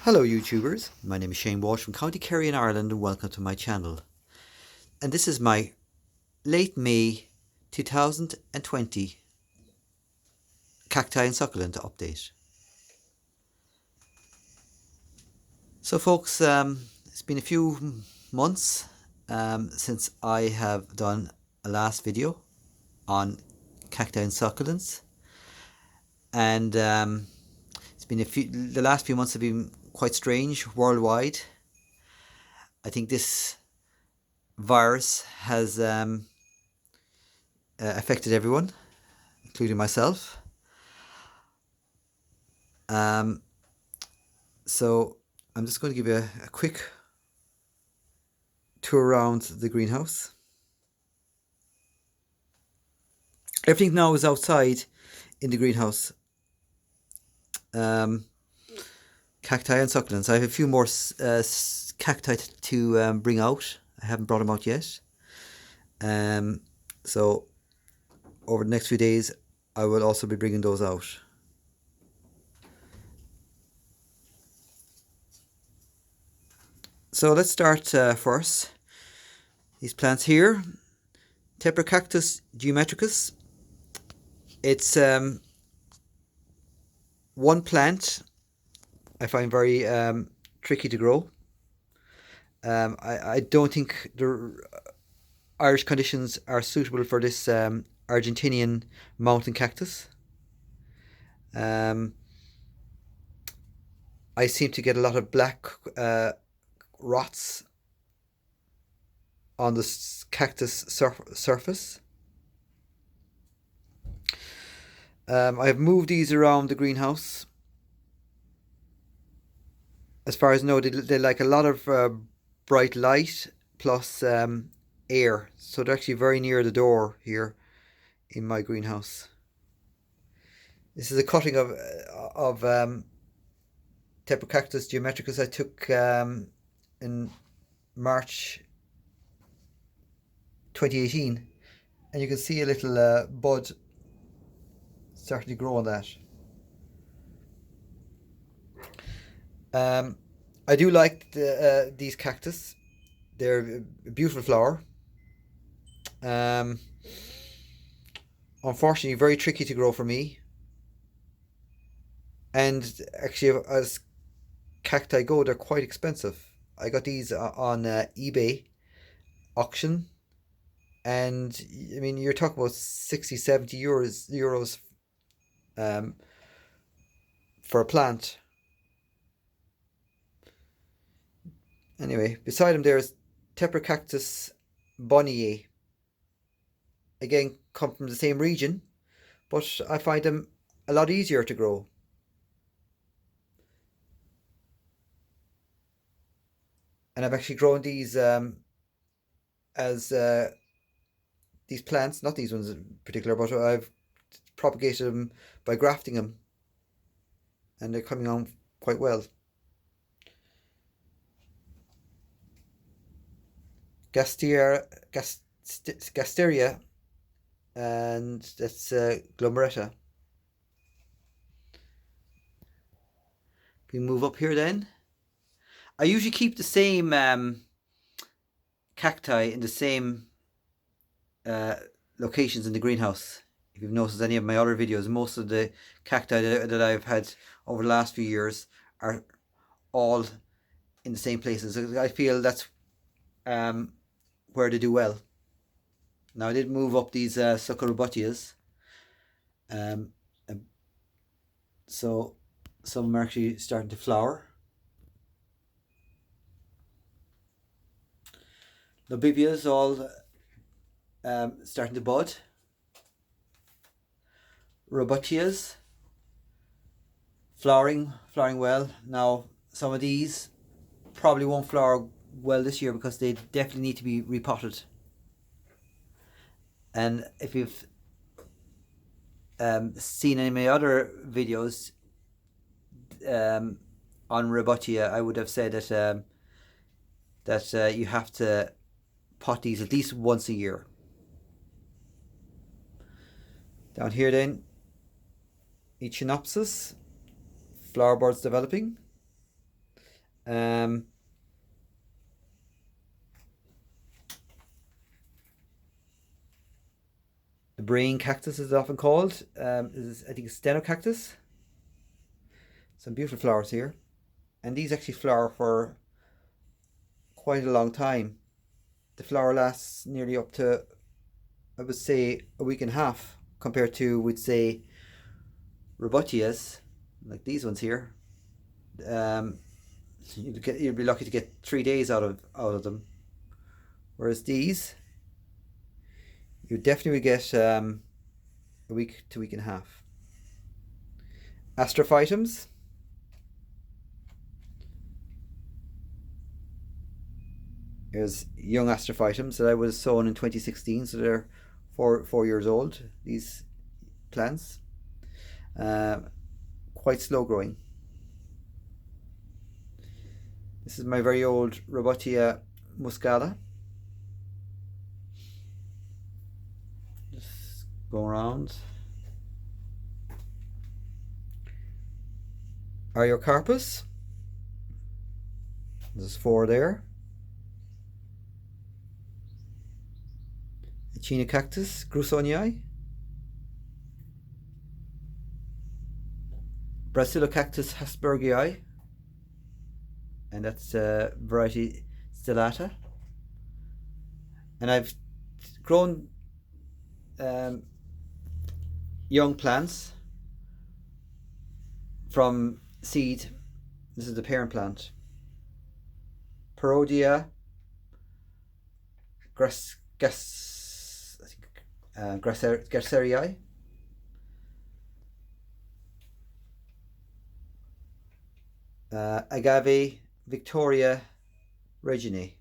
Hello YouTubers, my name is Shane Walsh from County Kerry in Ireland and welcome to my channel. And this is my late May 2020 cacti and succulent update. So folks, it's been a few months since I have done a last video on cacti and succulents, and it's been the last few months have been quite strange worldwide. I think this virus has affected everyone, including myself. So I'm just going to give you a quick tour around the greenhouse. Everything now is outside in the greenhouse. Cacti and succulents. I have a few more cacti to bring out. I haven't brought them out yet. So over the next few days I will also be bringing those out. So let's start first. These plants here, Cactus geometricus. It's one plant I find very tricky to grow. I don't think the Irish conditions are suitable for this Argentinian mountain cactus. I seem to get a lot of black rots on the cactus surface. I've moved these around the greenhouse. As far as I know, they like a lot of bright light plus air, so they're actually very near the door here in my greenhouse. This is a cutting of Cactus geometricus I took in March 2018, and you can see a little bud starting to grow on that. I do like these cactus. They're a beautiful flower. Unfortunately, very tricky to grow for me. And actually, as cacti go, they're quite expensive. I got these on eBay auction, and I mean, you're talking about 60-70 euros for a plant. Anyway, beside him there's Cactus bonnier. Again, come from the same region, but I find them a lot easier to grow. And I've actually grown these as these plants, not these ones in particular, but I've propagated them by grafting them, and they're coming on quite well. Gasteria, and that's glomeretta. We move up here then. I usually keep the same cacti in the same locations in the greenhouse. If you've noticed any of my other videos, most of the cacti that I've had over the last few years are all in the same places. I feel that's where they do well. Now I did move up these succulent, so some of them are actually starting to flower. Lobibias all starting to bud. Robutias flowering well. Now some of these probably won't flower well this year because they definitely need to be repotted. And if you've seen any of my other videos on Robutia, I would have said that you have to pot these at least once a year. Down here then, Echinopsis, flower buds developing. Um, the brain cactus is often called. I think it's stenocactus. Some beautiful flowers here. And these actually flower for quite a long time. The flower lasts nearly up to, I would say, a week and a half, compared to, we'd say, rubutias, like these ones here. Um, you'd be lucky to get 3 days out of them. Whereas these, you definitely would get a week to week and a half. Astrophytums. Here's young astrophytums that I was sown in 2016, so they're 4 years old. These plants, quite slow growing. This is my very old Robutia muscata. Just go around. Ariocarpus. There's 4 there. Echinocactus grusonii. Brasilocactus hasburgii. And that's variety stellata. And I've grown young plants from seed. This is the parent plant. Parodia grasserii. Agave Victoria reginae.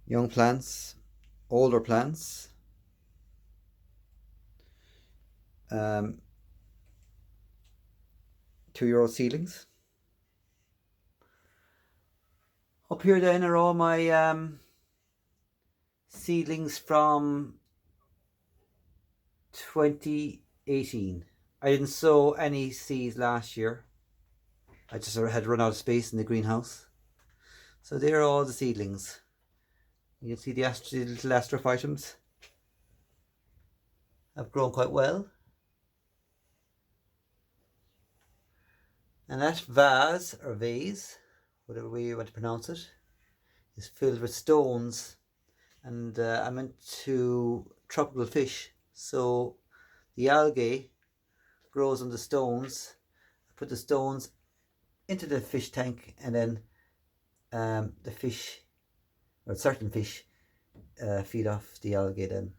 Young plants, older plants. 2-year-old seedlings. Up here then are all my seedlings from 2018. I didn't sow any seeds last year. I just had run out of space in the greenhouse. So there are all the seedlings. You can see the little astrophytums have grown quite well. And that vase, or vase, whatever way you want to pronounce it, is filled with stones. And I'm into tropical fish, so the algae grows on the stones. I put the stones into the fish tank, and then the fish, or certain fish, feed off the algae then.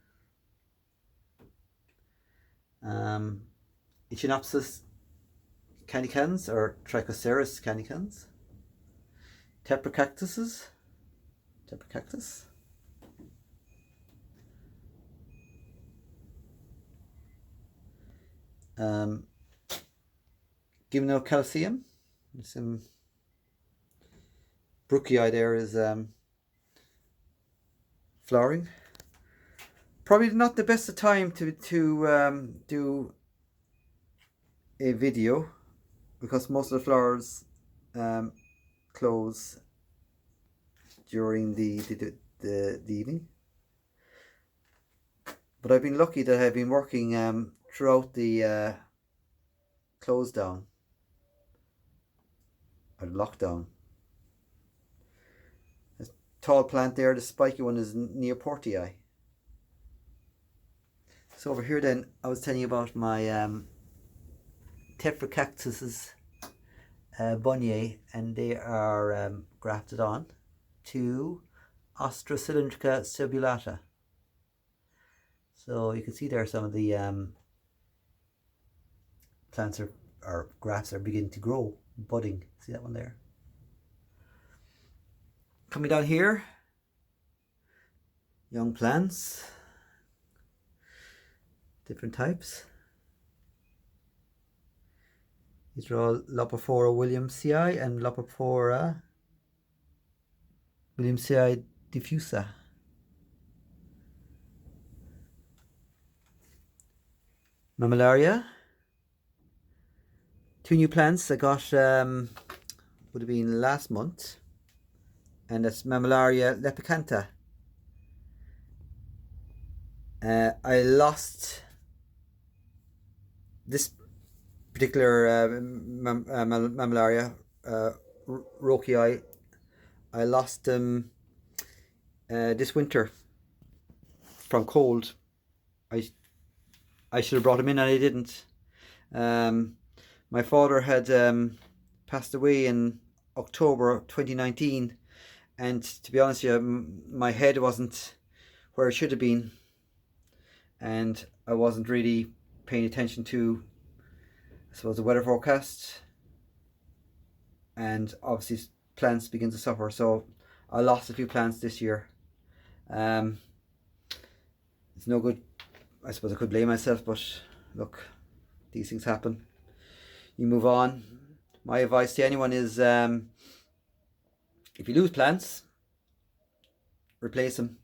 Echinopsis canicans, or Trichoceros canicans. Tepracactus. Gymnocalcium. Some Brookii there is flowering. Probably not the best of time to do a video, because most of the flowers close during the evening. But I've been lucky that I've been working throughout the close down, or lockdown. This tall plant there, the spiky one, is Neoportii. So over here then, I was telling you about my Tetracactuses Bonnier, and they are grafted on to Ostrocylindrica subulata. So you can see there some of the plants or grafts are beginning to grow, budding. See that one there? Coming down here, young plants, different types. These are all Lopophora williamsii and Lopophora williamsii diffusa. Mammillaria. Two new plants I got would have been last month, and that's Mammillaria lepicantha. I lost this particular Mammillaria rochii. I lost them this winter from cold. I should have brought him in and I didn't. My father had passed away in October 2019, and to be honest with you, my head wasn't where it should have been, and I wasn't really paying attention to, I suppose, the weather forecast, and obviously plants begin to suffer. So I lost a few plants this year. It's no good. I suppose I could blame myself, but look, these things happen. You move on. My advice to anyone is, if you lose plants, replace them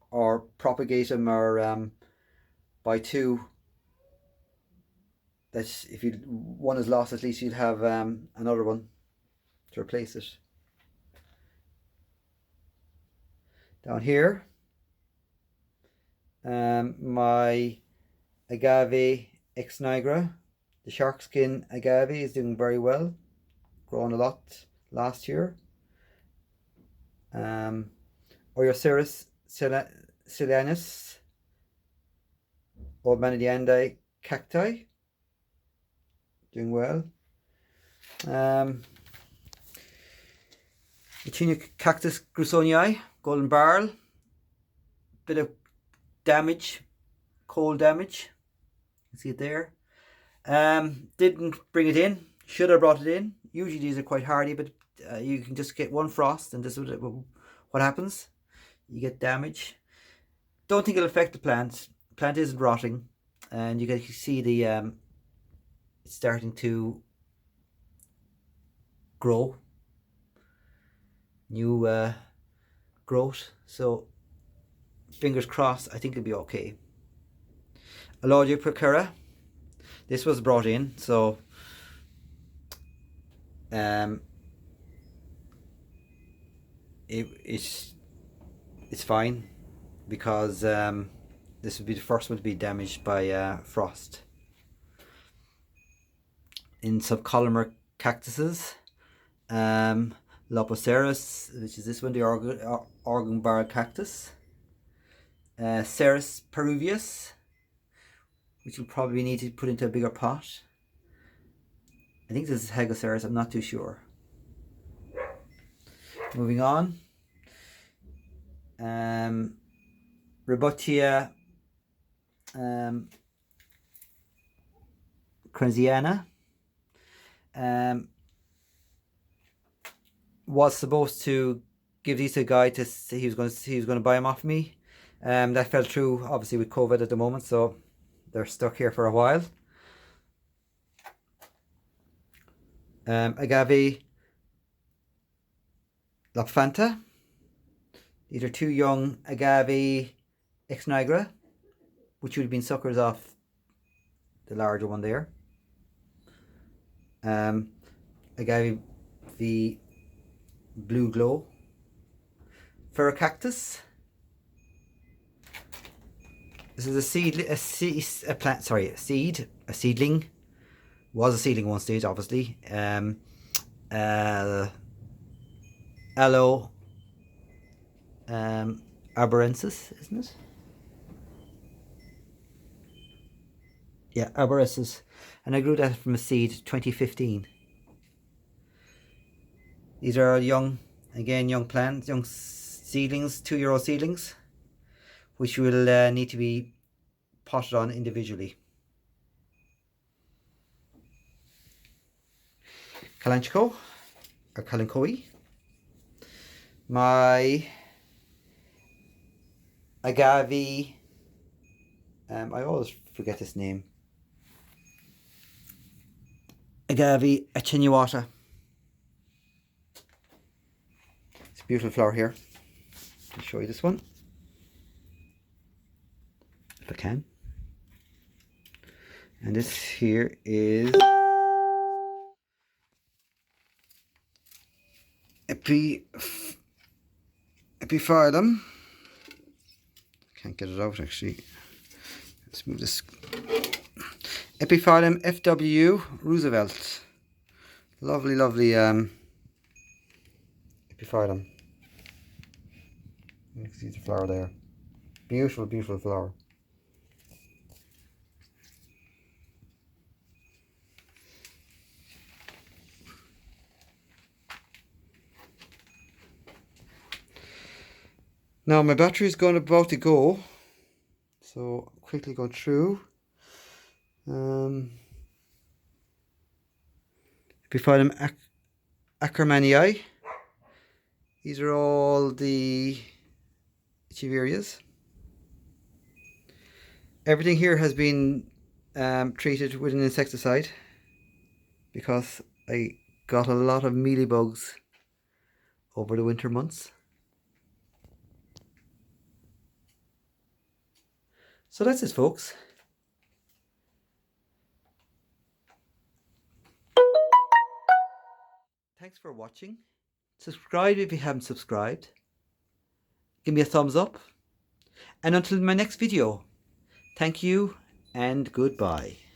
or propagate them, or buy two. That if one is lost, at least you'd have another one to replace it. Down here, my agave ex nigra, the shark skin agave, is doing very well, grown a lot last year. Oyoceras silanus, or Manadiandi cacti, doing well. Cactus grusonii, golden barrel, bit of damage, cold damage. You see it there. Didn't bring it in. Should have brought it in. Usually these are quite hardy, but you can just get one frost, and this is what happens. You get damage. Don't think it'll affect the plant. The plant isn't rotting, and you can see the it's starting to grow. New growth. So fingers crossed. I think it'll be okay. Alodia procura. This was brought in, so it's fine, because this would be the first one to be damaged by frost. In subcolumnar cactuses, Lopoceras, which is this one, the organ barrel cactus, Ceres peruvius, which will probably need to put into a bigger pot. I think this is Hegoceras, I'm not too sure. Moving on. Rebotia cranziana. Was supposed to give these to a guy to say he was going to buy them off me. That fell through, obviously, with COVID at the moment, so they're stuck here for a while. Agave lopfanta. These are two young agave ex nigra, which would have been suckers off the larger one there. Agave the blue glow. Ferrocactus. This is a seedling. Was a seedling one stage, obviously. Aloe arborensis, isn't it? Yeah, arborensis. And I grew that from a seed 2015. These are young, again, young plants, young seedlings, 2-year-old seedlings, which will need to be potted on individually. Kalanchoe, or Kalanchoe. My agave, I always forget this name. Agave attenuata. It's a beautiful flower here. I'll show you this one, if I can. And this here is epiphyllum. Can't get it out actually. Let's move this. Epiphyllum FW Roosevelt. Lovely, lovely epiphyllum. You can see the flower there. Beautiful, beautiful flower. Now my battery is about to go, so quickly go through. Epiphyllum Ackermanii. These are all the Echeverias. Everything here has been treated with an insecticide because I got a lot of mealybugs over the winter months. So that's it, folks. Thanks for watching. Subscribe if you haven't subscribed. Give me a thumbs up. And until my next video, thank you and goodbye.